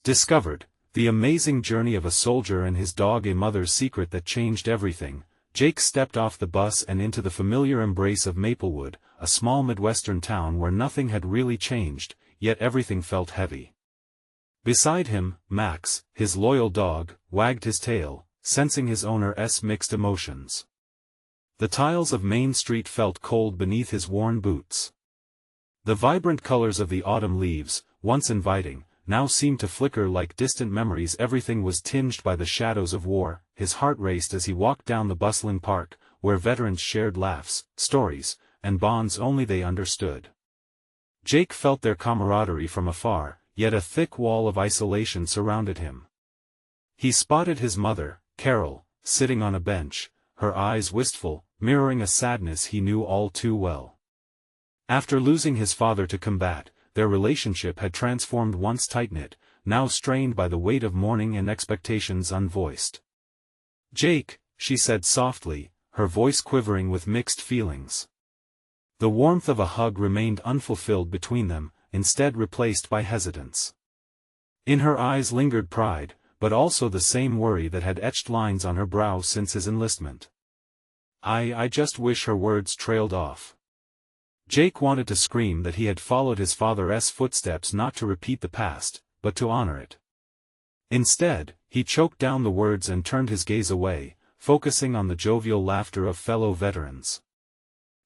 Discovered, the amazing journey of a soldier and his dog, a mother's secret that changed everything. Jake stepped off the bus and into the familiar embrace of Maplewood, a small Midwestern town where nothing had really changed, yet everything felt heavy. Beside him, Max, his loyal dog, wagged his tail, sensing his owner's mixed emotions. The tiles of Main Street felt cold beneath his worn boots. The vibrant colors of the autumn leaves, once inviting, now seemed to flicker like distant memories. Everything was tinged by the shadows of war. His heart raced as he walked down the bustling park, where veterans shared laughs, stories, and bonds only they understood. Jake felt their camaraderie from afar, yet a thick wall of isolation surrounded him. He spotted his mother, Carol, sitting on a bench, her eyes wistful, mirroring a sadness he knew all too well. After losing his father to combat, their relationship had transformed. Once tight-knit, now strained by the weight of mourning and expectations unvoiced. "Jake," she said softly, her voice quivering with mixed feelings. The warmth of a hug remained unfulfilled between them, instead replaced by hesitance. In her eyes lingered pride, but also the same worry that had etched lines on her brow since his enlistment. I just wish." Her words trailed off. Jake wanted to scream that he had followed his father's footsteps not to repeat the past, but to honor it. Instead, he choked down the words and turned his gaze away, focusing on the jovial laughter of fellow veterans.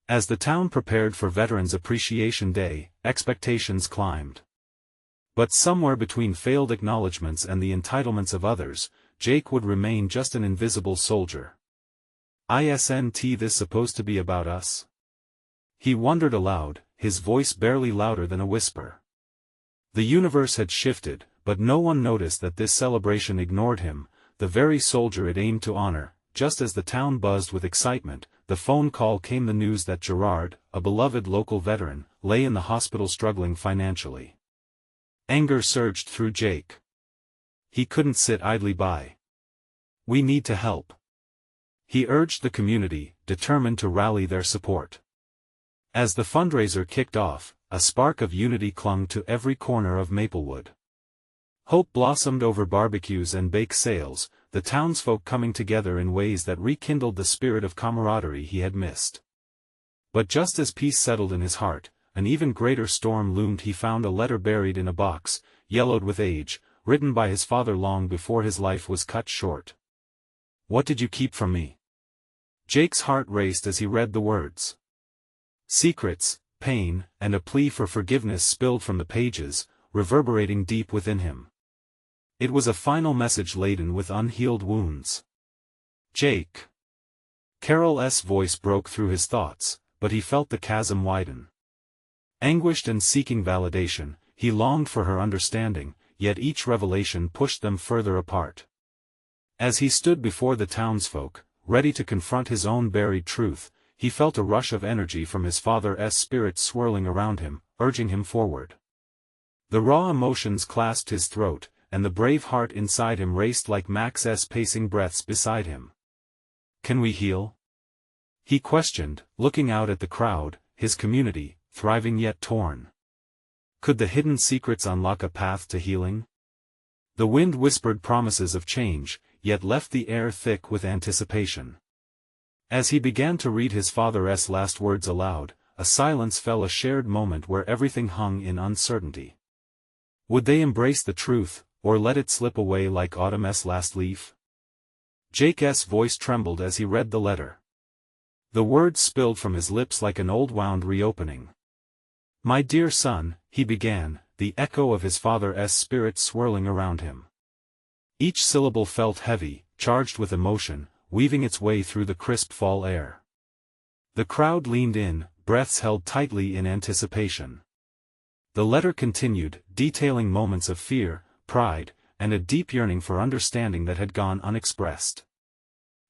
As the town prepared for Veterans Appreciation Day, expectations climbed. But somewhere between failed acknowledgments and the entitlements of others, Jake would remain just an invisible soldier. "Isn't this supposed to be about us?" He wondered aloud, his voice barely louder than a whisper. The universe had shifted, but no one noticed that this celebration ignored him, the very soldier it aimed to honor. Just as the town buzzed with excitement, the phone call came. The news that Gerard, a beloved local veteran, lay in the hospital struggling financially. Anger surged through Jake. He couldn't sit idly by. "We need to help," he urged the community, determined to rally their support. As the fundraiser kicked off, a spark of unity clung to every corner of Maplewood. Hope blossomed over barbecues and bake sales, the townsfolk coming together in ways that rekindled the spirit of camaraderie he had missed. But just as peace settled in his heart, an even greater storm loomed. He found a letter buried in a box, yellowed with age, written by his father long before his life was cut short. "What did you keep from me?" Jake's heart raced as he read the words. Secrets, pain, and a plea for forgiveness spilled from the pages, reverberating deep within him. It was a final message laden with unhealed wounds. "Jake." Carol's voice broke through his thoughts, but he felt the chasm widen. Anguished and seeking validation, he longed for her understanding, yet each revelation pushed them further apart. As he stood before the townsfolk, ready to confront his own buried truth, he felt a rush of energy from his father's spirit swirling around him, urging him forward. The raw emotions clasped his throat, and the brave heart inside him raced like Max's pacing breaths beside him. "Can we heal?" he questioned, looking out at the crowd, his community, thriving yet torn. Could the hidden secrets unlock a path to healing? The wind whispered promises of change, yet left the air thick with anticipation. As he began to read his father's last words aloud, a silence fell, a shared moment where everything hung in uncertainty. Would they embrace the truth, or let it slip away like autumn's last leaf? Jake's voice trembled as he read the letter. The words spilled from his lips like an old wound reopening. "My dear son," he began, the echo of his father's spirit swirling around him. Each syllable felt heavy, charged with emotion, weaving its way through the crisp fall air. The crowd leaned in, breaths held tightly in anticipation. The letter continued, detailing moments of fear, pride, and a deep yearning for understanding that had gone unexpressed.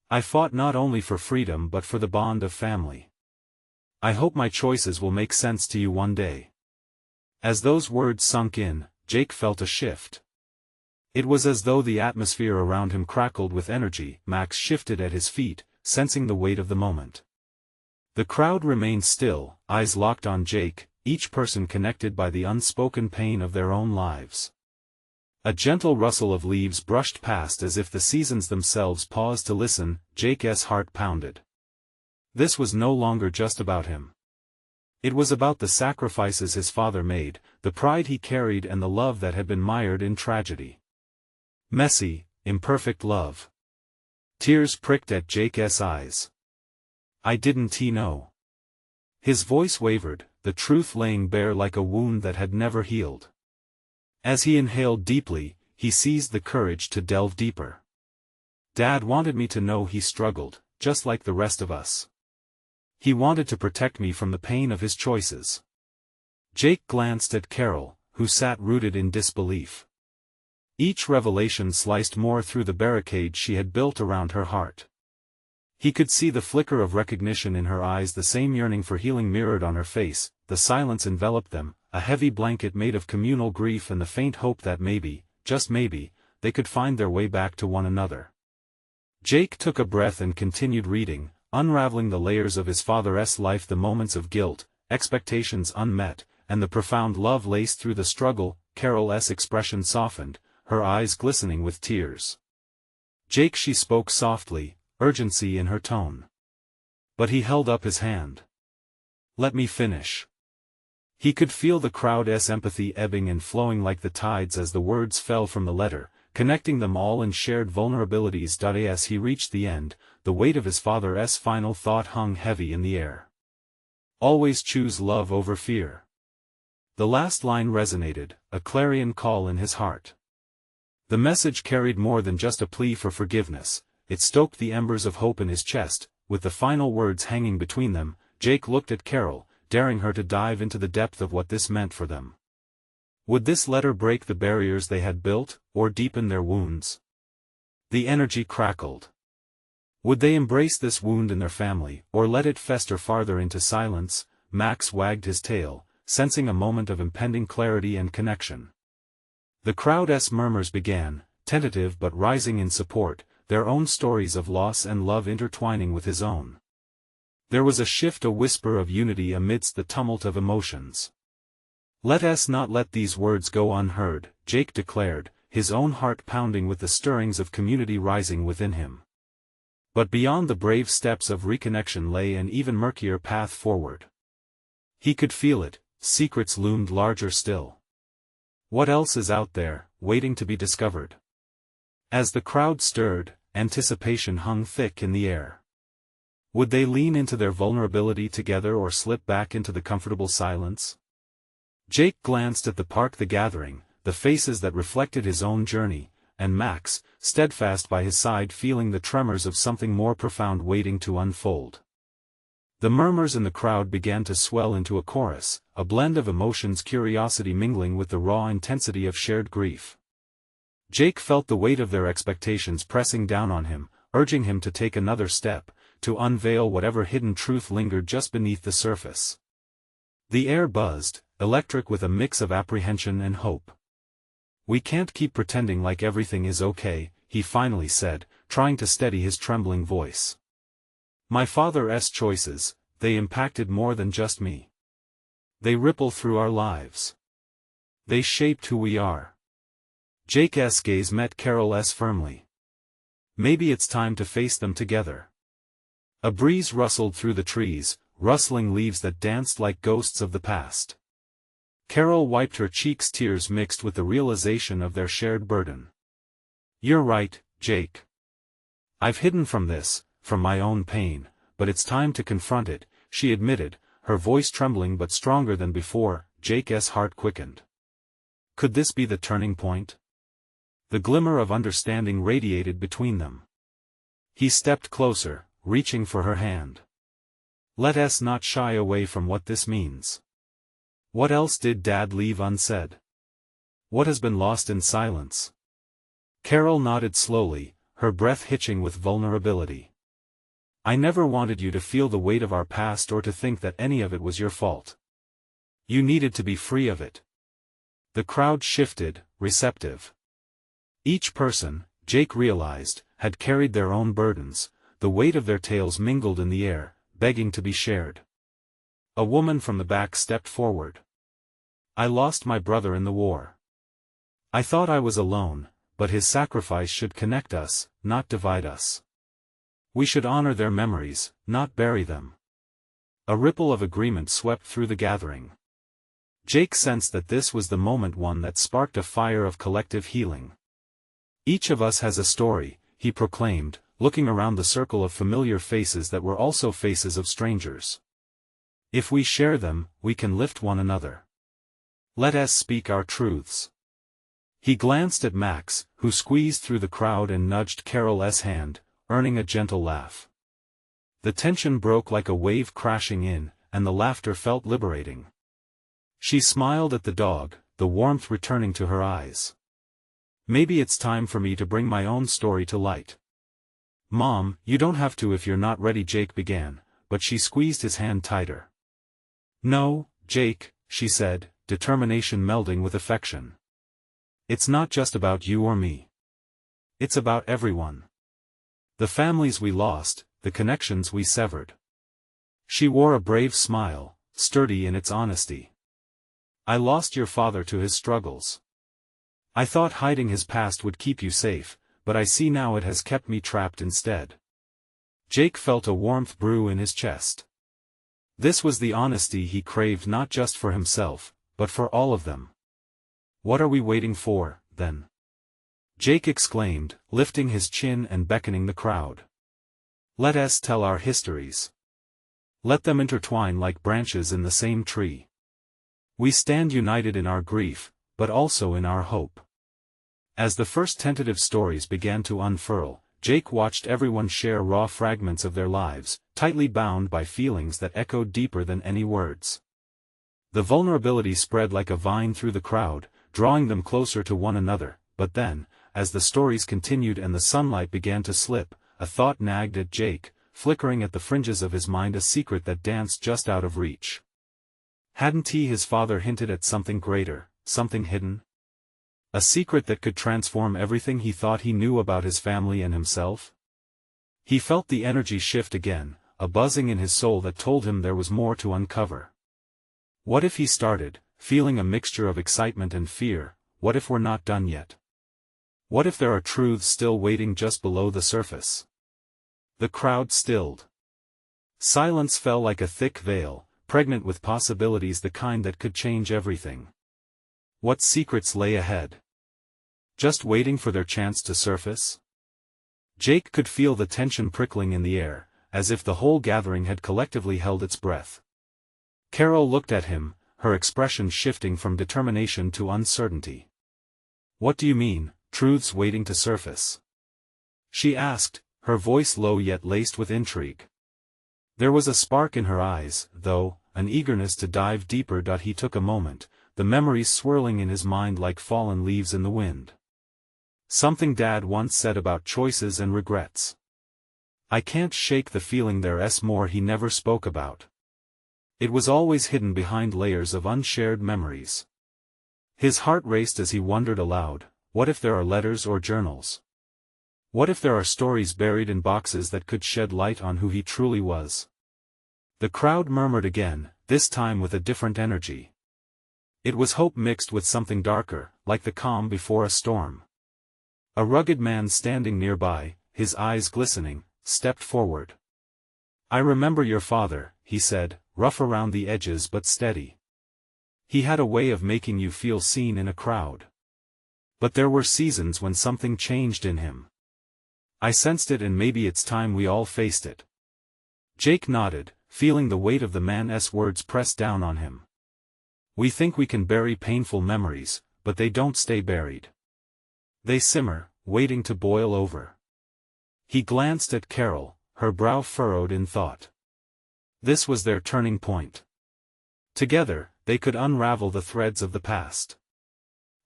"I fought not only for freedom but for the bond of family. I hope my choices will make sense to you one day." As those words sunk in, Jake felt a shift. It was as though the atmosphere around him crackled with energy. Max shifted at his feet, sensing the weight of the moment. The crowd remained still, eyes locked on Jake, each person connected by the unspoken pain of their own lives. A gentle rustle of leaves brushed past as if the seasons themselves paused to listen. Jake's heart pounded. This was no longer just about him. It was about the sacrifices his father made, the pride he carried and the love that had been mired in tragedy. Messy, imperfect love. Tears pricked at Jake's eyes. I didn't know. His voice wavered, the truth laying bare like a wound that had never healed. As he inhaled deeply, he seized the courage to delve deeper. Dad wanted me to know he struggled, just like the rest of us. He wanted to protect me from the pain of his choices. Jake glanced at Carol, who sat rooted in disbelief. Each revelation sliced more through the barricade she had built around her heart. He could see the flicker of recognition in her eyes, the same yearning for healing mirrored on her face. The silence enveloped them, a heavy blanket made of communal grief and the faint hope that maybe, just maybe, they could find their way back to one another. Jake took a breath and continued reading, unraveling the layers of his father's life, the moments of guilt, expectations unmet, and the profound love laced through the struggle. Carol's expression softened, her eyes glistening with tears. Jake, she spoke softly, urgency in her tone. But he held up his hand. Let me finish. He could feel the crowd's empathy ebbing and flowing like the tides as the words fell from the letter, connecting them all in shared vulnerabilities. As he reached the end, the weight of his father's final thought hung heavy in the air. Always choose love over fear. The last line resonated, a clarion call in his heart. The message carried more than just a plea for forgiveness, it stoked the embers of hope in his chest. With the final words hanging between them, Jake looked at Carol, daring her to dive into the depth of what this meant for them. Would this letter break the barriers they had built, or deepen their wounds? The energy crackled. Would they embrace this wound in their family, or let it fester farther into silence? Max wagged his tail, sensing a moment of impending clarity and connection. The crowd's murmurs began, tentative but rising in support, their own stories of loss and love intertwining with his own. There was a shift, a whisper of unity amidst the tumult of emotions. Let us not let these words go unheard, Jake declared, his own heart pounding with the stirrings of community rising within him. But beyond the brave steps of reconnection lay an even murkier path forward. He could feel it, secrets loomed larger still. What else is out there, waiting to be discovered? As the crowd stirred, anticipation hung thick in the air. Would they lean into their vulnerability together or slip back into the comfortable silence? Jake glanced at the park, the gathering, the faces that reflected his own journey, and Max, steadfast by his side, feeling the tremors of something more profound waiting to unfold. The murmurs in the crowd began to swell into a chorus, a blend of emotions, curiosity mingling with the raw intensity of shared grief. Jake felt the weight of their expectations pressing down on him, urging him to take another step, to unveil whatever hidden truth lingered just beneath the surface. The air buzzed, electric with a mix of apprehension and hope. We can't keep pretending like everything is okay, he finally said, trying to steady his trembling voice. My father's choices, they impacted more than just me. They ripple through our lives. They shaped who we are. Jake's gaze met Carol's firmly. Maybe it's time to face them together. A breeze rustled through the trees, rustling leaves that danced like ghosts of the past. Carol wiped her cheeks, tears mixed with the realization of their shared burden. You're right, Jake. I've hidden from my own pain, but it's time to confront it, she admitted, her voice trembling but stronger than before. Jake's heart quickened. Could this be the turning point? The glimmer of understanding radiated between them. He stepped closer, reaching for her hand. Let us not shy away from what this means. What else did Dad leave unsaid? What has been lost in silence? Carol nodded slowly, her breath hitching with vulnerability. I never wanted you to feel the weight of our past or to think that any of it was your fault. You needed to be free of it. The crowd shifted, receptive. Each person, Jake realized, had carried their own burdens, the weight of their tales mingled in the air, begging to be shared. A woman from the back stepped forward. I lost my brother in the war. I thought I was alone, but his sacrifice should connect us, not divide us. We should honor their memories, not bury them. A ripple of agreement swept through the gathering. Jake sensed that this was the one that sparked a fire of collective healing. Each of us has a story, he proclaimed, looking around the circle of familiar faces that were also faces of strangers. If we share them, we can lift one another. Let us speak our truths. He glanced at Max, who squeezed through the crowd and nudged Carol's hand, earning a gentle laugh. The tension broke like a wave crashing in, and the laughter felt liberating. She smiled at the dog, the warmth returning to her eyes. Maybe it's time for me to bring my own story to light. Mom, you don't have to if you're not ready, Jake began, but she squeezed his hand tighter. No, Jake, she said, determination melding with affection. It's not just about you or me. It's about everyone. The families we lost, the connections we severed. She wore a brave smile, sturdy in its honesty. I lost your father to his struggles. I thought hiding his past would keep you safe, but I see now it has kept me trapped instead. Jake felt a warmth brew in his chest. This was the honesty he craved, not just for himself, but for all of them. What are we waiting for, then? Jake exclaimed, lifting his chin and beckoning the crowd. Let us tell our histories. Let them intertwine like branches in the same tree. We stand united in our grief, but also in our hope. As the first tentative stories began to unfurl, Jake watched everyone share raw fragments of their lives, tightly bound by feelings that echoed deeper than any words. The vulnerability spread like a vine through the crowd, drawing them closer to one another, but then, as the stories continued and the sunlight began to slip, a thought nagged at Jake, flickering at the fringes of his mind, a secret that danced just out of reach. Hadn't his father hinted at something greater, something hidden? A secret that could transform everything he thought he knew about his family and himself? He felt the energy shift again, a buzzing in his soul that told him there was more to uncover. What if he started, feeling a mixture of excitement and fear? What if we're not done yet? What if there are truths still waiting just below the surface? The crowd stilled. Silence fell like a thick veil, pregnant with possibilities, the kind that could change everything. What secrets lay ahead? Just waiting for their chance to surface? Jake could feel the tension prickling in the air, as if the whole gathering had collectively held its breath. Carol looked at him, her expression shifting from determination to uncertainty. What do you mean, truths waiting to surface? She asked, her voice low yet laced with intrigue. There was a spark in her eyes, though, an eagerness to dive deeper. He took a moment, the memories swirling in his mind like fallen leaves in the wind. Something Dad once said about choices and regrets. I can't shake the feeling there's more he never spoke about. It was always hidden behind layers of unshared memories. His heart raced as he wondered aloud, what if there are letters or journals? What if there are stories buried in boxes that could shed light on who he truly was? The crowd murmured again, this time with a different energy. It was hope mixed with something darker, like the calm before a storm. A rugged man standing nearby, his eyes glistening, stepped forward. I remember your father, he said, rough around the edges but steady. He had a way of making you feel seen in a crowd. But there were seasons when something changed in him. I sensed it, and maybe it's time we all faced it. Jake nodded, feeling the weight of the man's words press down on him. We think we can bury painful memories, but they don't stay buried. They simmer, waiting to boil over. He glanced at Carol, her brow furrowed in thought. This was their turning point. Together, they could unravel the threads of the past.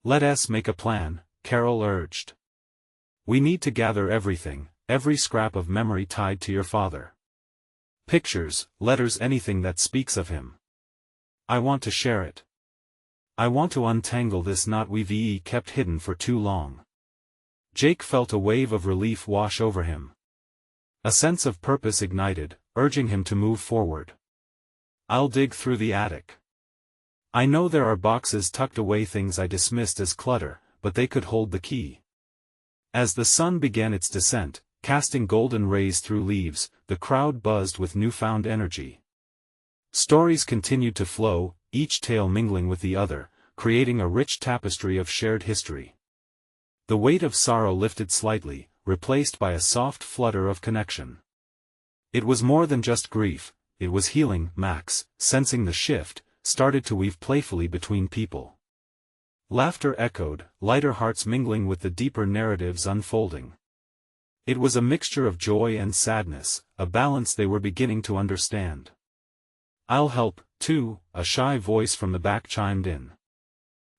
Let us make a plan, Carol urged. We need to gather everything, every scrap of memory tied to your father. Pictures, letters, anything that speaks of him. I want to share it. I want to untangle this knot we've kept hidden for too long. Jake felt a wave of relief wash over him. A sense of purpose ignited, urging him to move forward. I'll dig through the attic. I know there are boxes tucked away, things I dismissed as clutter, but they could hold the key. As the sun began its descent, casting golden rays through leaves, the crowd buzzed with newfound energy. Stories continued to flow, each tale mingling with the other, creating a rich tapestry of shared history. The weight of sorrow lifted slightly, replaced by a soft flutter of connection. It was more than just grief, it was healing. Max, sensing the shift, started to weave playfully between people. Laughter echoed, lighter hearts mingling with the deeper narratives unfolding. It was a mixture of joy and sadness, a balance they were beginning to understand. "I'll help, too," a shy voice from the back chimed in.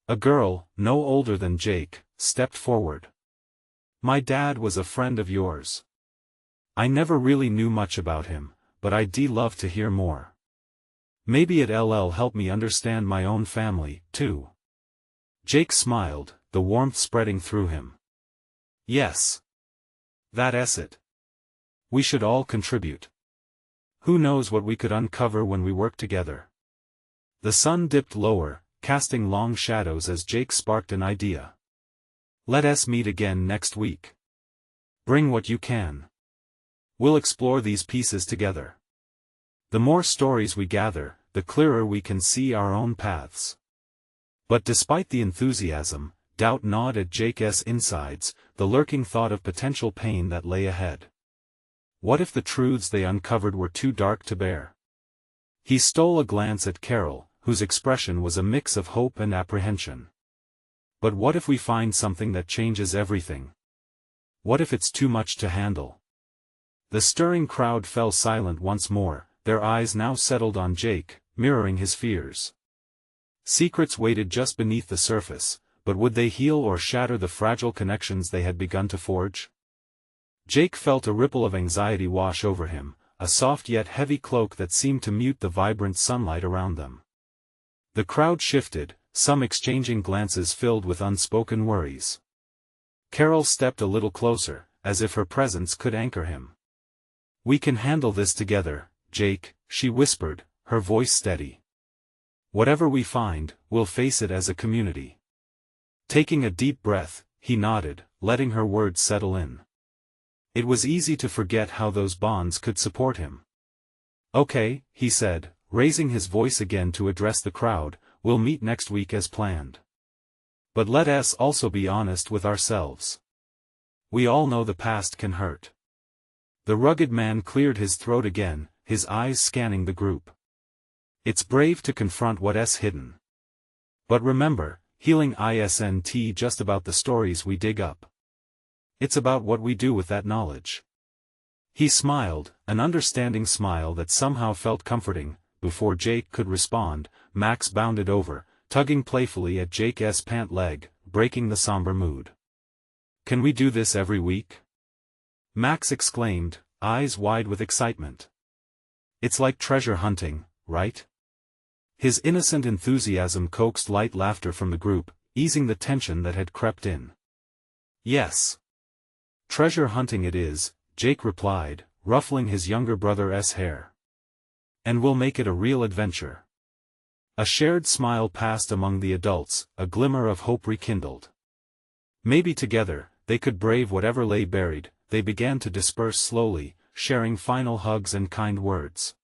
A girl, no older than Jake, stepped forward. "My dad was a friend of yours. I never really knew much about him, but I'd love to hear more. Maybe it'll help me understand my own family, too." Jake smiled, the warmth spreading through him. "Yes. That's it. We should all contribute. Who knows what we could uncover when we work together." The sun dipped lower, casting long shadows as Jake sparked an idea. "Let us meet again next week. Bring what you can. We'll explore these pieces together. The more stories we gather, the clearer we can see our own paths." But despite the enthusiasm, doubt gnawed at Jake's insides, the lurking thought of potential pain that lay ahead. What if the truths they uncovered were too dark to bear? He stole a glance at Carol, whose expression was a mix of hope and apprehension. But what if we find something that changes everything? What if it's too much to handle? The stirring crowd fell silent once more, their eyes now settled on Jake, mirroring his fears. Secrets waited just beneath the surface, but would they heal or shatter the fragile connections they had begun to forge? Jake felt a ripple of anxiety wash over him, a soft yet heavy cloak that seemed to mute the vibrant sunlight around them. The crowd shifted, some exchanging glances filled with unspoken worries. Carol stepped a little closer, as if her presence could anchor him. "We can handle this together, Jake," she whispered, her voice steady. "Whatever we find, we'll face it as a community." Taking a deep breath, he nodded, letting her words settle in. It was easy to forget how those bonds could support him. "Okay," he said, raising his voice again to address the crowd, "we'll meet next week as planned. But let us also be honest with ourselves. We all know the past can hurt." The rugged man cleared his throat again, his eyes scanning the group. "It's brave to confront what's hidden. But remember, healing isn't just about the stories we dig up. It's about what we do with that knowledge." He smiled, an understanding smile that somehow felt comforting. Before Jake could respond, Max bounded over, tugging playfully at Jake's pant leg, breaking the somber mood. "Can we do this every week?" Max exclaimed, eyes wide with excitement. "It's like treasure hunting, right?" His innocent enthusiasm coaxed light laughter from the group, easing the tension that had crept in. "Yes. Treasure hunting it is," Jake replied, ruffling his younger brother's hair. "And we'll make it a real adventure." A shared smile passed among the adults, a glimmer of hope rekindled. Maybe together, they could brave whatever lay buried. They began to disperse slowly, sharing final hugs and kind words.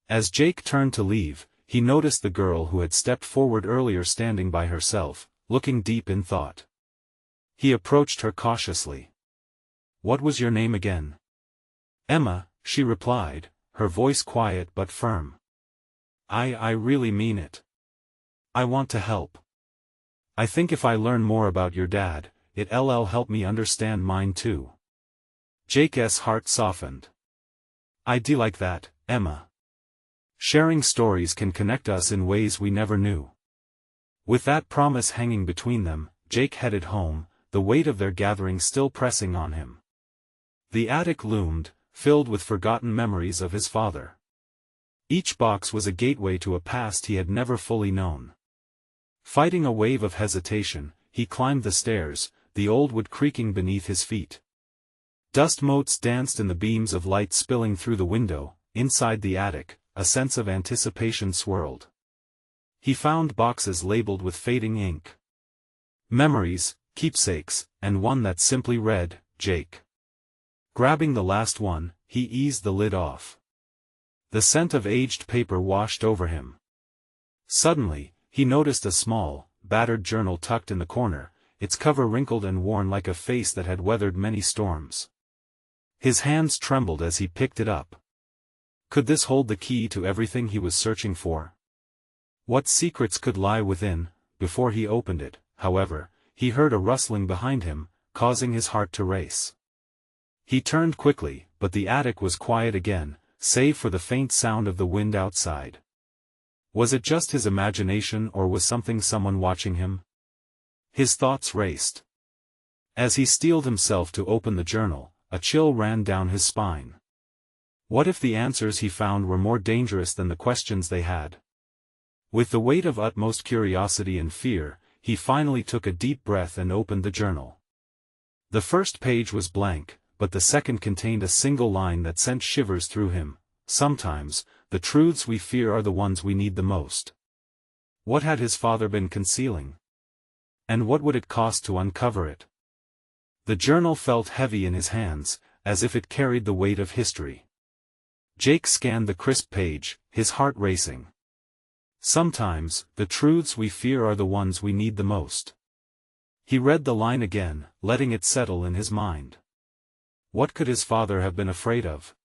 As Jake turned to leave, he noticed the girl who had stepped forward earlier standing by herself, looking deep in thought. He approached her cautiously. "What was your name again?" "Emma," she replied, her voice quiet but firm. I really mean it. I want to help. I think if I learn more about your dad, it'll help me understand mine too." Jake's heart softened. "I do like that, Emma. Sharing stories can connect us in ways we never knew." With that promise hanging between them, Jake headed home, the weight of their gathering still pressing on him. The attic loomed, filled with forgotten memories of his father. Each box was a gateway to a past he had never fully known. Fighting a wave of hesitation, he climbed the stairs, the old wood creaking beneath his feet. Dust motes danced in the beams of light spilling through the window. Inside the attic, a sense of anticipation swirled. He found boxes labeled with fading ink. Memories, keepsakes, and one that simply read, Jake. Grabbing the last one, he eased the lid off. The scent of aged paper washed over him. Suddenly, he noticed a small, battered journal tucked in the corner, its cover wrinkled and worn like a face that had weathered many storms. His hands trembled as he picked it up. Could this hold the key to everything he was searching for? What secrets could lie within? Before he opened it, however, he heard a rustling behind him, causing his heart to race. He turned quickly, but the attic was quiet again, save for the faint sound of the wind outside. Was it just his imagination or was someone watching him? His thoughts raced. As he steeled himself to open the journal, a chill ran down his spine. What if the answers he found were more dangerous than the questions they had? With the weight of utmost curiosity and fear, he finally took a deep breath and opened the journal. The first page was blank, but the second contained a single line that sent shivers through him. Sometimes, the truths we fear are the ones we need the most. What had his father been concealing? And what would it cost to uncover it? The journal felt heavy in his hands, as if it carried the weight of history. Jake scanned the crisp page, his heart racing. Sometimes, the truths we fear are the ones we need the most. He read the line again, letting it settle in his mind. What could his father have been afraid of?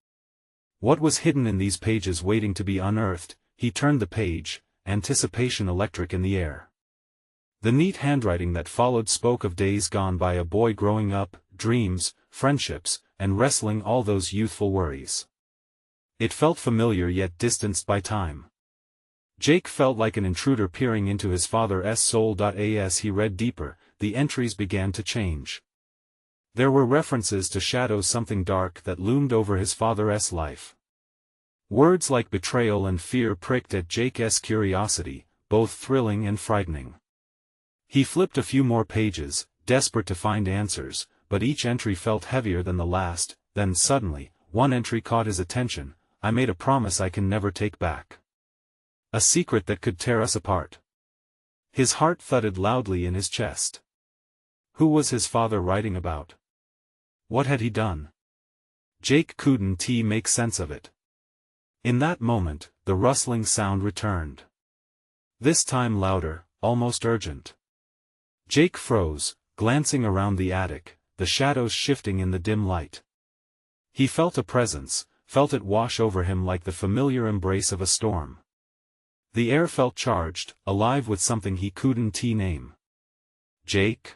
What was hidden in these pages waiting to be unearthed? He turned the page, anticipation electric in the air. The neat handwriting that followed spoke of days gone by, a boy growing up, dreams, friendships, and wrestling all those youthful worries. It felt familiar yet distanced by time. Jake felt like an intruder peering into his father's soul. As he read deeper, the entries began to change. There were references to shadows, something dark that loomed over his father's life. Words like betrayal and fear pricked at Jake's curiosity, both thrilling and frightening. He flipped a few more pages, desperate to find answers, but each entry felt heavier than the last. Then suddenly, one entry caught his attention. I made a promise I can never take back. A secret that could tear us apart. His heart thudded loudly in his chest. Who was his father writing about? What had he done? Jake couldn't make sense of it. In that moment, the rustling sound returned. This time louder, almost urgent. Jake froze, glancing around the attic, the shadows shifting in the dim light. He felt a presence, felt it wash over him like the familiar embrace of a storm. The air felt charged, alive with something he couldn't name. Jake?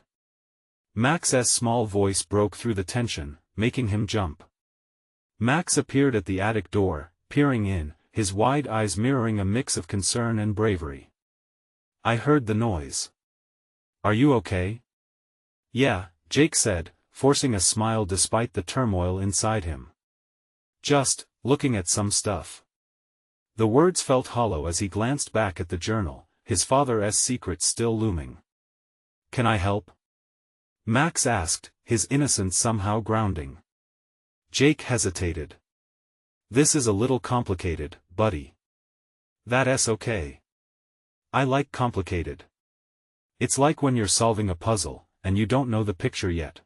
Max's small voice broke through the tension, making him jump. Max appeared at the attic door, peering in, his wide eyes mirroring a mix of concern and bravery. I heard the noise. Are you okay? Yeah, Jake said, forcing a smile despite the turmoil inside him. Just, looking at some stuff. The words felt hollow as he glanced back at the journal, his father's secret still looming. Can I help? Max asked, his innocence somehow grounding. Jake hesitated. This is a little complicated, buddy. That's okay. I like complicated. It's like when you're solving a puzzle, and you don't know the picture yet.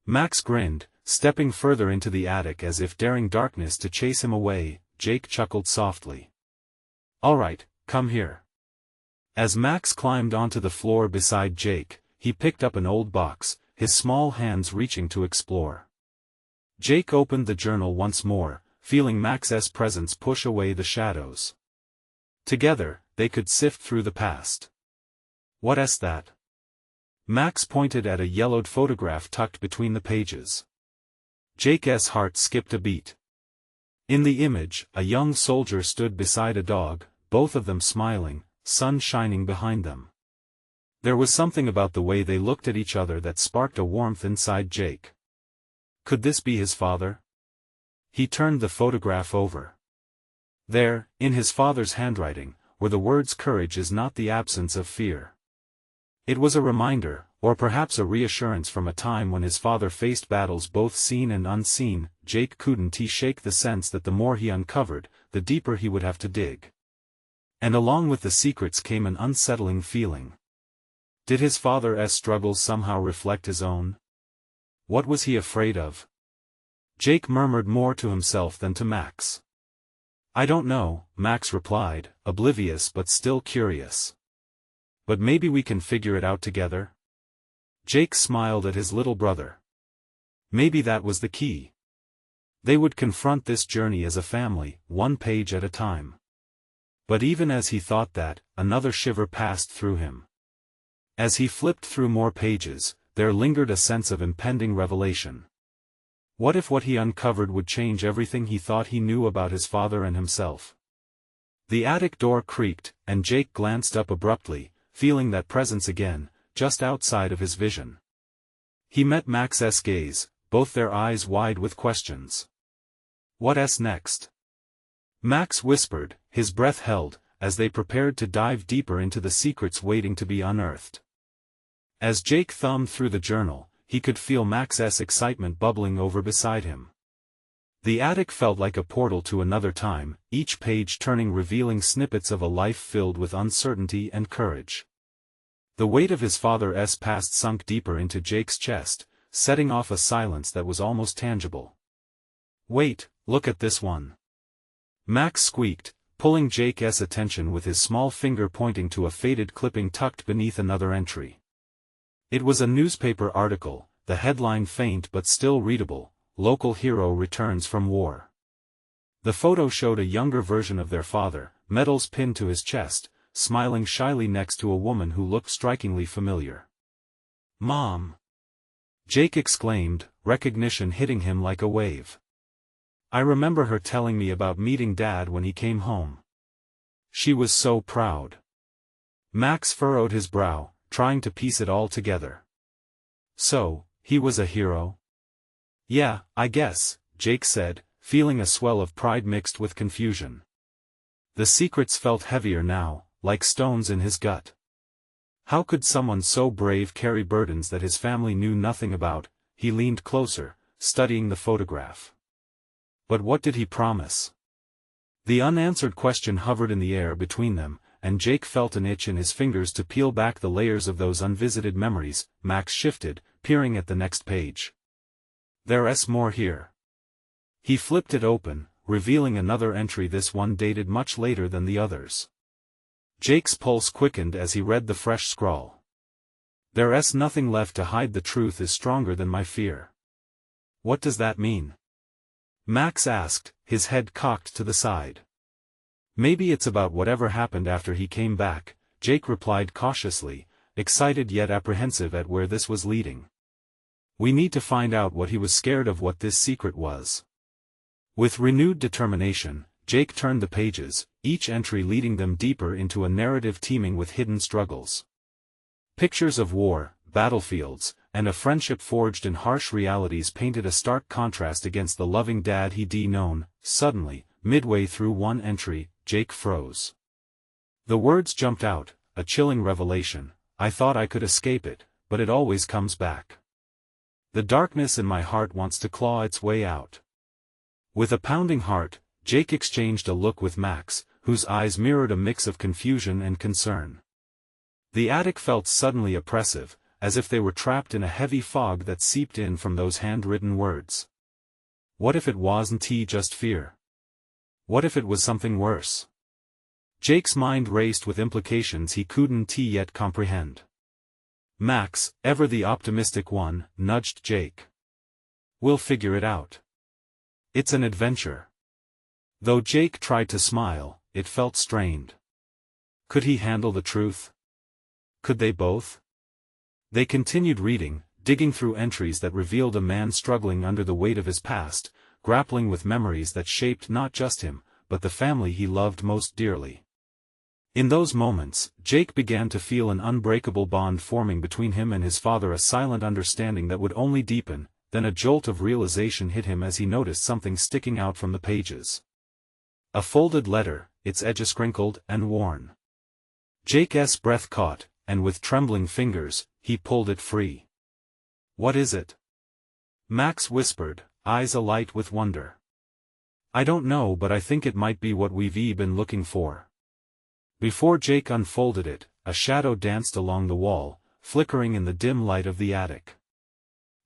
Max grinned, stepping further into the attic as if daring darkness to chase him away. Jake chuckled softly. All right, come here. As Max climbed onto the floor beside Jake, he picked up an old box, his small hands reaching to explore. Jake opened the journal once more, feeling Max's presence push away the shadows. Together, they could sift through the past. What's that? Max pointed at a yellowed photograph tucked between the pages. Jake's heart skipped a beat. In the image, a young soldier stood beside a dog, both of them smiling, sun shining behind them. There was something about the way they looked at each other that sparked a warmth inside Jake. Could this be his father? He turned the photograph over. There, in his father's handwriting, were the words "Courage is not the absence of fear." It was a reminder, or perhaps a reassurance from a time when his father faced battles both seen and unseen. Jake couldn't shake the sense that the more he uncovered, the deeper he would have to dig. And along with the secrets came an unsettling feeling. Did his father's struggles somehow reflect his own? What was he afraid of? Jake murmured more to himself than to Max. I don't know, Max replied, oblivious but still curious. But maybe we can figure it out together? Jake smiled at his little brother. Maybe that was the key. They would confront this journey as a family, one page at a time. But even as he thought that, another shiver passed through him. As he flipped through more pages, there lingered a sense of impending revelation. What if what he uncovered would change everything he thought he knew about his father and himself? The attic door creaked, and Jake glanced up abruptly, feeling that presence again, just outside of his vision. He met Max's gaze, both their eyes wide with questions. What's next? Max whispered, his breath held, as they prepared to dive deeper into the secrets waiting to be unearthed. As Jake thumbed through the journal, he could feel Max's excitement bubbling over beside him. The attic felt like a portal to another time, each page turning revealing snippets of a life filled with uncertainty and courage. The weight of his father's past sunk deeper into Jake's chest, setting off a silence that was almost tangible. Wait, look at this one. Max squeaked, pulling Jake's attention with his small finger pointing to a faded clipping tucked beneath another entry. It was a newspaper article, the headline faint but still readable, "Local Hero Returns from War." The photo showed a younger version of their father, medals pinned to his chest, smiling shyly next to a woman who looked strikingly familiar. "Mom!" Jake exclaimed, recognition hitting him like a wave. "I remember her telling me about meeting Dad when he came home. She was so proud." Max furrowed his brow, trying to piece it all together. So, he was a hero? Yeah, I guess, Jake said, feeling a swell of pride mixed with confusion. The secrets felt heavier now, like stones in his gut. How could someone so brave carry burdens that his family knew nothing about? He leaned closer, studying the photograph. But what did he promise? The unanswered question hovered in the air between them, and Jake felt an itch in his fingers to peel back the layers of those unvisited memories. Max shifted, peering at the next page. There's more here. He flipped it open, revealing another entry, this one dated much later than the others. Jake's pulse quickened as he read the fresh scrawl. There's nothing left to hide, the truth is stronger than my fear. What does that mean? Max asked, his head cocked to the side. Maybe it's about whatever happened after he came back, Jake replied cautiously, excited yet apprehensive at where this was leading. We need to find out what he was scared of, what this secret was. With renewed determination, Jake turned the pages, each entry leading them deeper into a narrative teeming with hidden struggles. Pictures of war, battlefields, and a friendship forged in harsh realities painted a stark contrast against the loving dad he'd known. Suddenly, midway through one entry, Jake froze. The words jumped out, a chilling revelation. I thought I could escape it, but it always comes back. The darkness in my heart wants to claw its way out. With a pounding heart, Jake exchanged a look with Max, whose eyes mirrored a mix of confusion and concern. The attic felt suddenly oppressive, as if they were trapped in a heavy fog that seeped in from those handwritten words. What if it wasn't just fear? What if it was something worse? Jake's mind raced with implications he couldn't yet comprehend. Max, ever the optimistic one, nudged Jake. We'll figure it out. It's an adventure. Though Jake tried to smile, it felt strained. Could he handle the truth? Could they both? They continued reading, digging through entries that revealed a man struggling under the weight of his past, grappling with memories that shaped not just him, but the family he loved most dearly. In those moments, Jake began to feel an unbreakable bond forming between him and his father, a silent understanding that would only deepen. Then a jolt of realization hit him as he noticed something sticking out from the pages. A folded letter, its edges crinkled and worn. Jake's breath caught, and with trembling fingers, he pulled it free. What is it? Max whispered, eyes alight with wonder. I don't know, but I think it might be what we've been looking for. Before Jake unfolded it, a shadow danced along the wall, flickering in the dim light of the attic.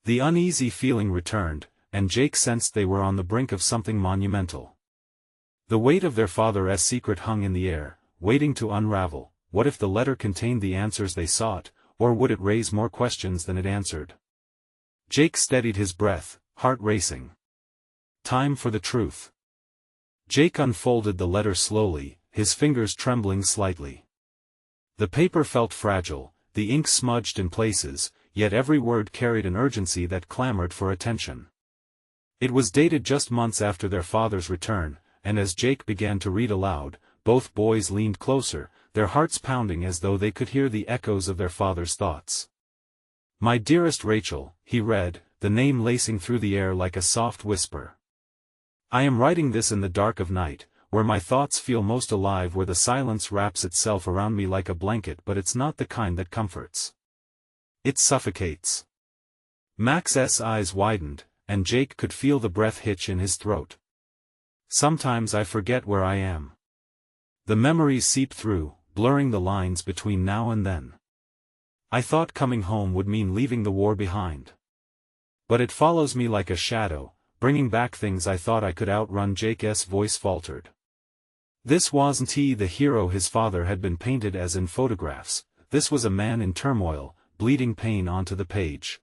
The uneasy feeling returned, and Jake sensed they were on the brink of something monumental. The weight of their father's secret hung in the air, waiting to unravel. What if the letter contained the answers they sought, or would it raise more questions than it answered? Jake steadied his breath, heart racing. Time for the truth. Jake unfolded the letter slowly, his fingers trembling slightly. The paper felt fragile, the ink smudged in places, yet every word carried an urgency that clamored for attention. It was dated just months after their father's return, and as Jake began to read aloud, both boys leaned closer, their hearts pounding as though they could hear the echoes of their father's thoughts. "My dearest Rachel," he read, the name lacing through the air like a soft whisper. "I am writing this in the dark of night, where my thoughts feel most alive, where the silence wraps itself around me like a blanket, but it's not the kind that comforts. It suffocates." Max's eyes widened, and Jake could feel the breath hitch in his throat. "Sometimes I forget where I am." The memories seep through, blurring the lines between now and then. "I thought coming home would mean leaving the war behind. But it follows me like a shadow, bringing back things I thought I could outrun." Jake's voice faltered. This wasn't he, the hero his father had been painted as in photographs. This was a man in turmoil, bleeding pain onto the page.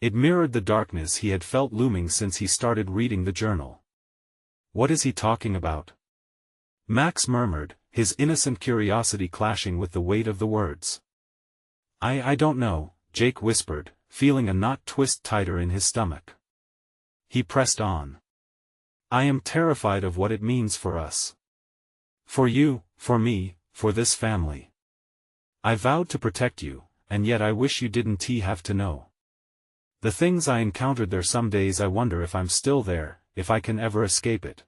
It mirrored the darkness he had felt looming since he started reading the journal. "What is he talking about?" Max murmured, his innocent curiosity clashing with the weight of the words. I don't know," Jake whispered, feeling a knot twist tighter in his stomach. He pressed on. "I am terrified of what it means for us. For you, for me, for this family. I vowed to protect you, and yet I wish you didn't have to know. The things I encountered there, some days I wonder if I'm still there, if I can ever escape it."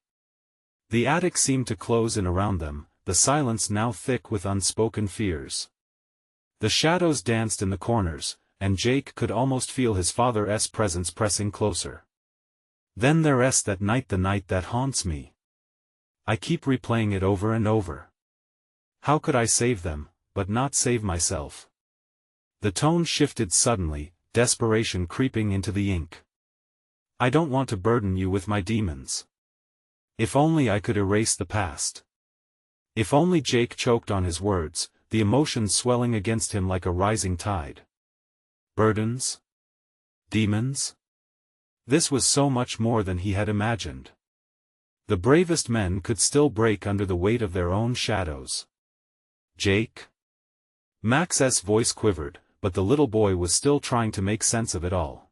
The attic seemed to close in around them, the silence now thick with unspoken fears. The shadows danced in the corners, and Jake could almost feel his father's presence pressing closer. "Then there's that night, the night that haunts me. I keep replaying it over and over. How could I save them, but not save myself?" The tone shifted suddenly, desperation creeping into the ink. "I don't want to burden you with my demons. If only I could erase the past. If only." Jake choked on his words, the emotions swelling against him like a rising tide. Burdens? Demons? This was so much more than he had imagined. The bravest men could still break under the weight of their own shadows. "Jake?" Max's voice quivered, but the little boy was still trying to make sense of it all.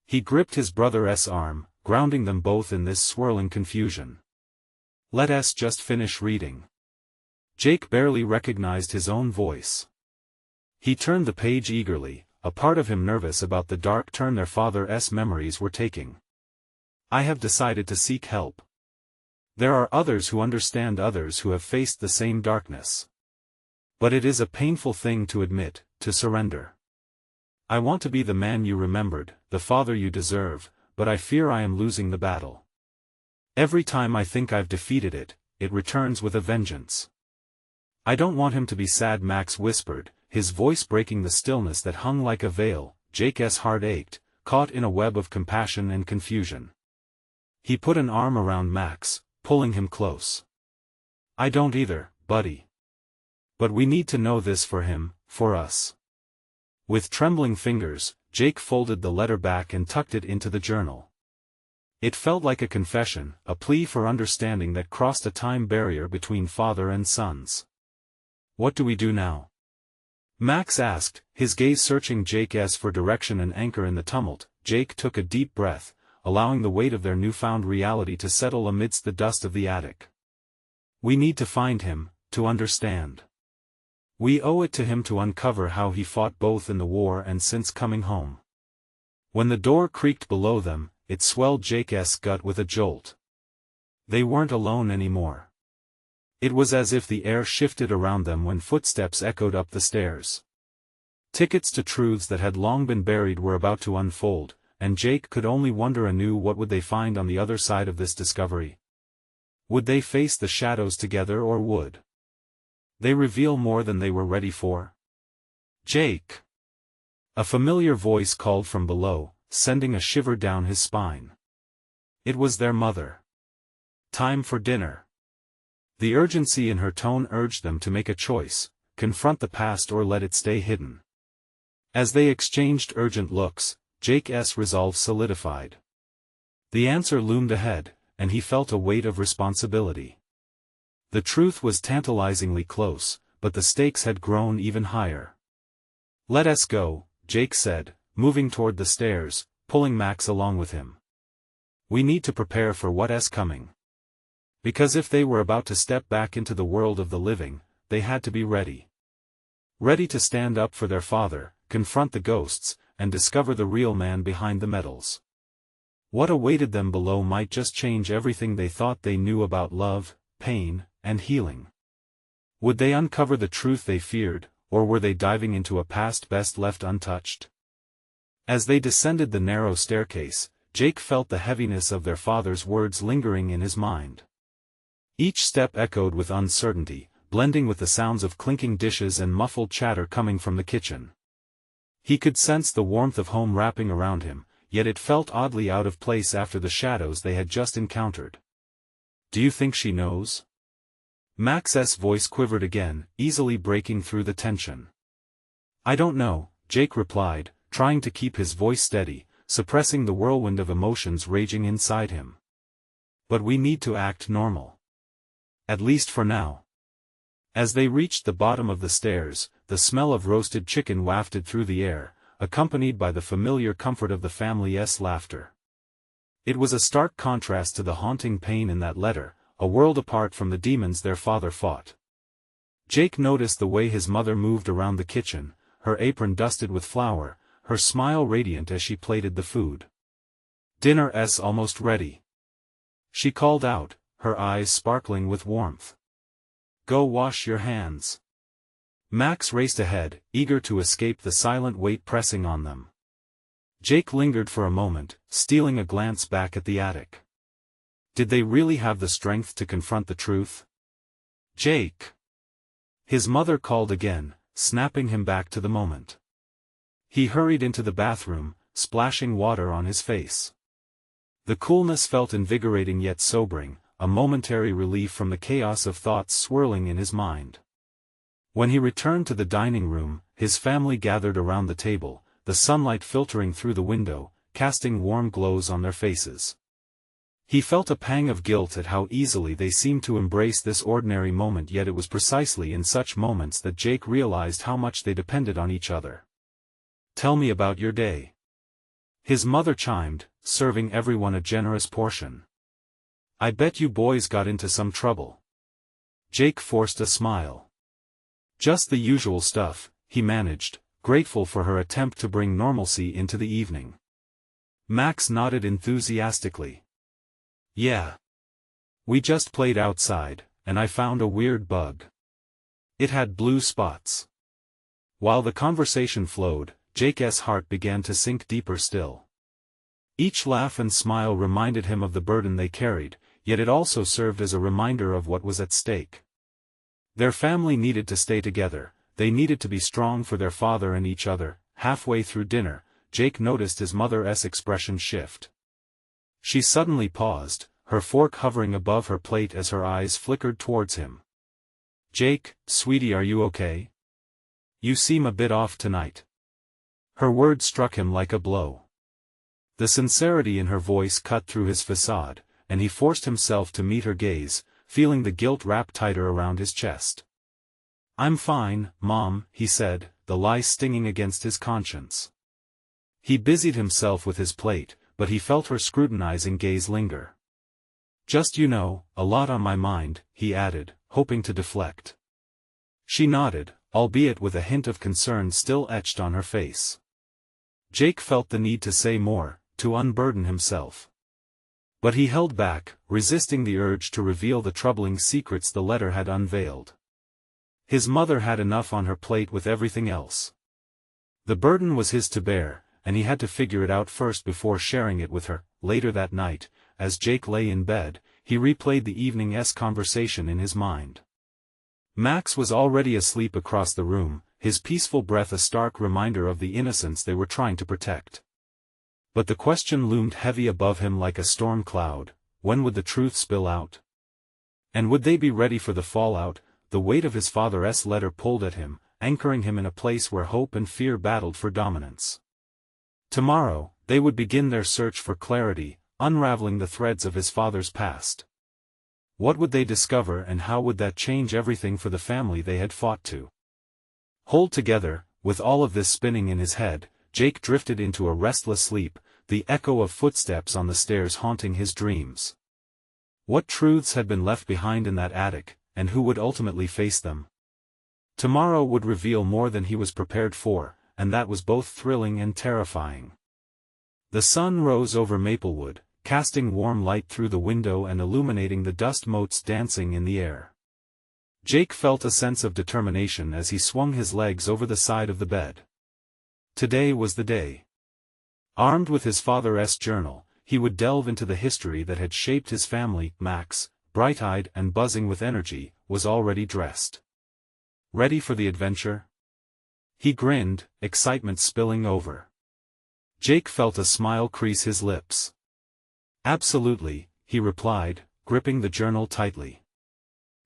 He gripped his brother's arm, grounding them both in this swirling confusion. "Let us just finish reading." Jake barely recognized his own voice. He turned the page eagerly, a part of him nervous about the dark turn their father's memories were taking. "I have decided to seek help. There are others who understand, others who have faced the same darkness. But it is a painful thing to admit, to surrender. I want to be the man you remembered, the father you deserve, but I fear I am losing the battle. Every time I think I've defeated it, it returns with a vengeance." "I don't want him to be sad," Max whispered, his voice breaking the stillness that hung like a veil. Jake's heart ached, caught in a web of compassion and confusion. He put an arm around Max, pulling him close. "I don't either, buddy. But we need to know this for him, for us." With trembling fingers, Jake folded the letter back and tucked it into the journal. It felt like a confession, a plea for understanding that crossed a time barrier between father and sons. "What do we do now?" Max asked, his gaze searching Jake's for direction and anchor in the tumult. Jake took a deep breath, allowing the weight of their newfound reality to settle amidst the dust of the attic. "We need to find him, to understand. We owe it to him to uncover how he fought both in the war and since coming home." When the door creaked below them, it swelled Jake's gut with a jolt. They weren't alone anymore. It was as if the air shifted around them when footsteps echoed up the stairs. Tickets to truths that had long been buried were about to unfold, and Jake could only wonder anew, what would they find on the other side of this discovery? Would they face the shadows together, or would they reveal more than they were ready for? Jake! A familiar voice called from below, sending a shiver down his spine. It was their mother. Time for dinner. The urgency in her tone urged them to make a choice, confront the past or let it stay hidden. As they exchanged urgent looks, Jake's resolve solidified. The answer loomed ahead, and he felt a weight of responsibility. The truth was tantalizingly close, but the stakes had grown even higher. "Let us go," Jake said, moving toward the stairs, pulling Max along with him. "We need to prepare for what's coming." Because if they were about to step back into the world of the living, they had to be ready. Ready to stand up for their father, confront the ghosts, and discover the real man behind the medals. What awaited them below might just change everything they thought they knew about love, pain, and healing. Would they uncover the truth they feared, or were they diving into a past best left untouched? As they descended the narrow staircase, Jake felt the heaviness of their father's words lingering in his mind. Each step echoed with uncertainty, blending with the sounds of clinking dishes and muffled chatter coming from the kitchen. He could sense the warmth of home wrapping around him, yet it felt oddly out of place after the shadows they had just encountered. "Do you think she knows?" Max's voice quivered again, easily breaking through the tension. "I don't know," Jake replied, trying to keep his voice steady, suppressing the whirlwind of emotions raging inside him. "But we need to act normal. At least for now." As they reached the bottom of the stairs, the smell of roasted chicken wafted through the air, accompanied by the familiar comfort of the family's laughter. It was a stark contrast to the haunting pain in that letter, a world apart from the demons their father fought. Jake noticed the way his mother moved around the kitchen, her apron dusted with flour, her smile radiant as she plated the food. "Dinner's almost ready," she called out, her eyes sparkling with warmth. "Go wash your hands." Max raced ahead, eager to escape the silent weight pressing on them. Jake lingered for a moment, stealing a glance back at the attic. Did they really have the strength to confront the truth? "Jake!" His mother called again, snapping him back to the moment. He hurried into the bathroom, splashing water on his face. The coolness felt invigorating yet sobering, a momentary relief from the chaos of thoughts swirling in his mind. When he returned to the dining room, his family gathered around the table, the sunlight filtering through the window, casting warm glows on their faces. He felt a pang of guilt at how easily they seemed to embrace this ordinary moment, yet it was precisely in such moments that Jake realized how much they depended on each other. "Tell me about your day," his mother chimed, serving everyone a generous portion. "I bet you boys got into some trouble." Jake forced a smile. "Just the usual stuff," he managed, grateful for her attempt to bring normalcy into the evening. Max nodded enthusiastically. "Yeah. We just played outside, and I found a weird bug. It had blue spots." While the conversation flowed, Jake's heart began to sink deeper still. Each laugh and smile reminded him of the burden they carried, yet it also served as a reminder of what was at stake. Their family needed to stay together, they needed to be strong for their father and each other. Halfway through dinner, Jake noticed his mother's expression shift. She suddenly paused, her fork hovering above her plate as her eyes flickered towards him. "Jake, sweetie, are you okay? You seem a bit off tonight." Her words struck him like a blow. The sincerity in her voice cut through his facade, and he forced himself to meet her gaze, feeling the guilt wrap tighter around his chest. "I'm fine, Mom," he said, the lie stinging against his conscience. He busied himself with his plate, but he felt her scrutinizing gaze linger. "Just a lot on my mind," he added, hoping to deflect. She nodded, albeit with a hint of concern still etched on her face. Jake felt the need to say more, to unburden himself. But he held back, resisting the urge to reveal the troubling secrets the letter had unveiled. His mother had enough on her plate with everything else. The burden was his to bear, and he had to figure it out first before sharing it with her. Later that night, as Jake lay in bed, he replayed the evening's conversation in his mind. Max was already asleep across the room, his peaceful breath a stark reminder of the innocence they were trying to protect. But the question loomed heavy above him like a storm cloud: when would the truth spill out? And would they be ready for the fallout? The weight of his father's letter pulled at him, anchoring him in a place where hope and fear battled for dominance. Tomorrow, they would begin their search for clarity, unraveling the threads of his father's past. What would they discover, and how would that change everything for the family they had fought to hold together? With all of this spinning in his head, Jake drifted into a restless sleep, the echo of footsteps on the stairs haunting his dreams. What truths had been left behind in that attic, and who would ultimately face them? Tomorrow would reveal more than he was prepared for, and that was both thrilling and terrifying. The sun rose over Maplewood, casting warm light through the window and illuminating the dust motes dancing in the air. Jake felt a sense of determination as he swung his legs over the side of the bed. Today was the day. Armed with his father's journal, he would delve into the history that had shaped his family. Max, bright-eyed and buzzing with energy, was already dressed. Ready for the adventure? He grinned, excitement spilling over. Jake felt a smile crease his lips. Absolutely, he replied, gripping the journal tightly.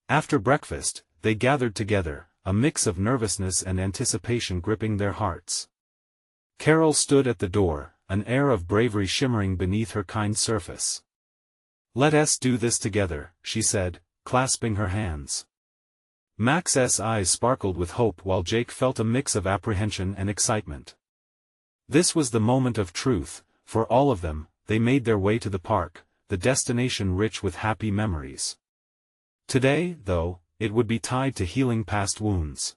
After breakfast, they gathered together, a mix of nervousness and anticipation gripping their hearts. Carol stood at the door, an air of bravery shimmering beneath her kind surface. "Let us do this together," she said, clasping her hands. Max's eyes sparkled with hope while Jake felt a mix of apprehension and excitement. This was the moment of truth, for all of them. They made their way to the park, the destination rich with happy memories. Today, though, it would be tied to healing past wounds.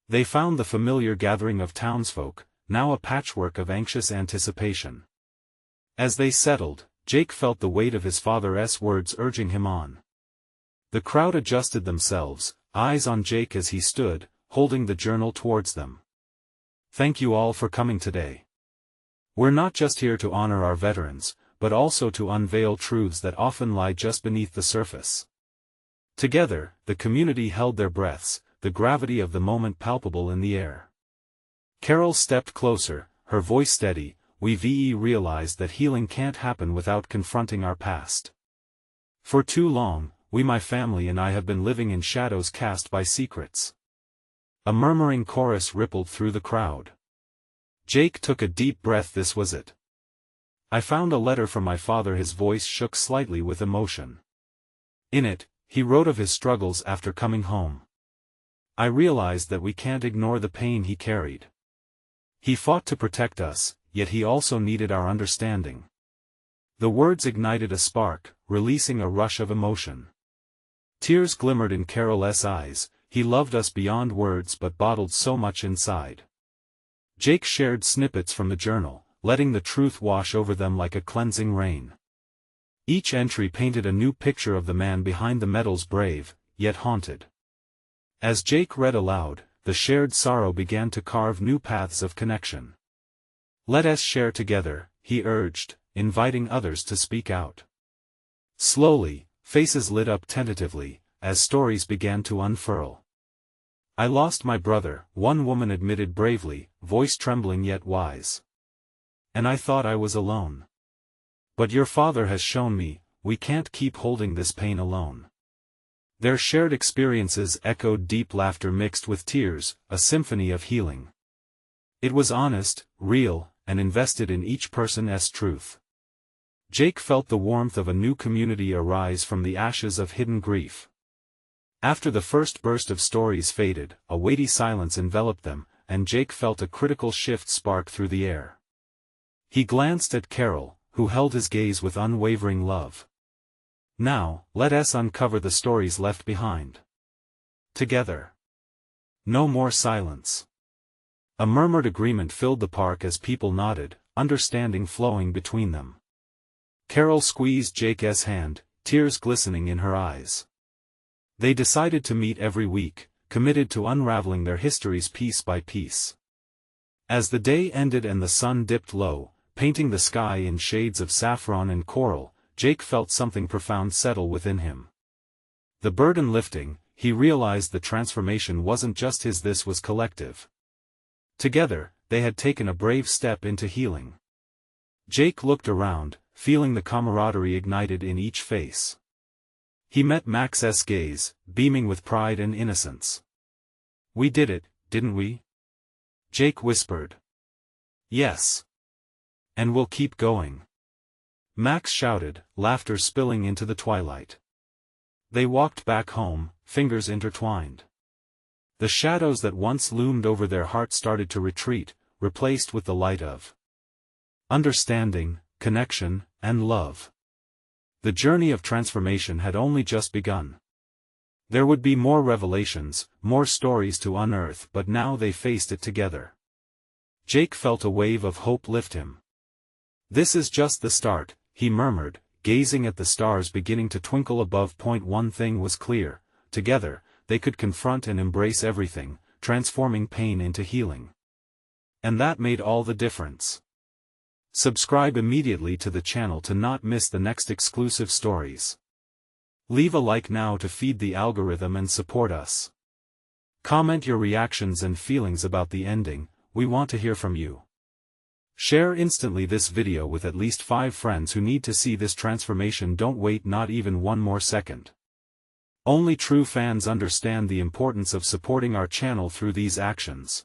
They found the familiar gathering of townsfolk, now a patchwork of anxious anticipation. As they settled, Jake felt the weight of his father's words urging him on. The crowd adjusted themselves, eyes on Jake as he stood, holding the journal towards them. "Thank you all for coming today. We're not just here to honor our veterans, but also to unveil truths that often lie just beneath the surface." Together, the community held their breaths, the gravity of the moment palpable in the air. Carol stepped closer, her voice steady. "We've realized that healing can't happen without confronting our past. For too long, my family and I have been living in shadows cast by secrets." A murmuring chorus rippled through the crowd. Jake took a deep breath. This was it. "I found a letter from my father." His voice shook slightly with emotion. In it, he wrote of his struggles after coming home. "I realized that we can't ignore the pain he carried. He fought to protect us, yet he also needed our understanding." The words ignited a spark, releasing a rush of emotion. Tears glimmered in Carol's eyes. "He loved us beyond words but bottled so much inside." Jake shared snippets from the journal, letting the truth wash over them like a cleansing rain. Each entry painted a new picture of the man behind the medals, brave, yet haunted. As Jake read aloud, the shared sorrow began to carve new paths of connection. "Let us share together," he urged, inviting others to speak out. Slowly, faces lit up tentatively, as stories began to unfurl. "I lost my brother," one woman admitted bravely, voice trembling yet wise. "And I thought I was alone. But your father has shown me, we can't keep holding this pain alone." Their shared experiences echoed deep laughter mixed with tears, a symphony of healing. It was honest, real, and invested in each person's truth. Jake felt the warmth of a new community arise from the ashes of hidden grief. After the first burst of stories faded, a weighty silence enveloped them, and Jake felt a critical shift spark through the air. He glanced at Carol, who held his gaze with unwavering love. "Now, let us uncover the stories left behind. Together." No more silence. A murmured agreement filled the park as people nodded, understanding flowing between them. Carol squeezed Jake's hand, tears glistening in her eyes. They decided to meet every week, committed to unraveling their histories piece by piece. As the day ended and the sun dipped low, painting the sky in shades of saffron and coral, Jake felt something profound settle within him. The burden lifting, he realized the transformation wasn't just his, this was collective. Together, they had taken a brave step into healing. Jake looked around, feeling the camaraderie ignited in each face. He met Max's gaze, beaming with pride and innocence. "We did it, didn't we?" Jake whispered. "Yes. And we'll keep going," Max shouted, laughter spilling into the twilight. They walked back home, fingers intertwined. The shadows that once loomed over their hearts started to retreat, replaced with the light of understanding, connection, and love. The journey of transformation had only just begun. There would be more revelations, more stories to unearth, but now they faced it together. Jake felt a wave of hope lift him. "This is just the start," he murmured, gazing at the stars beginning to twinkle above. One thing was clear: together, they could confront and embrace everything, transforming pain into healing. And that made all the difference. Subscribe immediately to the channel to not miss the next exclusive stories. Leave a like now to feed the algorithm and support us. Comment your reactions and feelings about the ending, we want to hear from you. Share instantly this video with at least 5 friends who need to see this transformation. Don't wait not even one more second. Only true fans understand the importance of supporting our channel through these actions.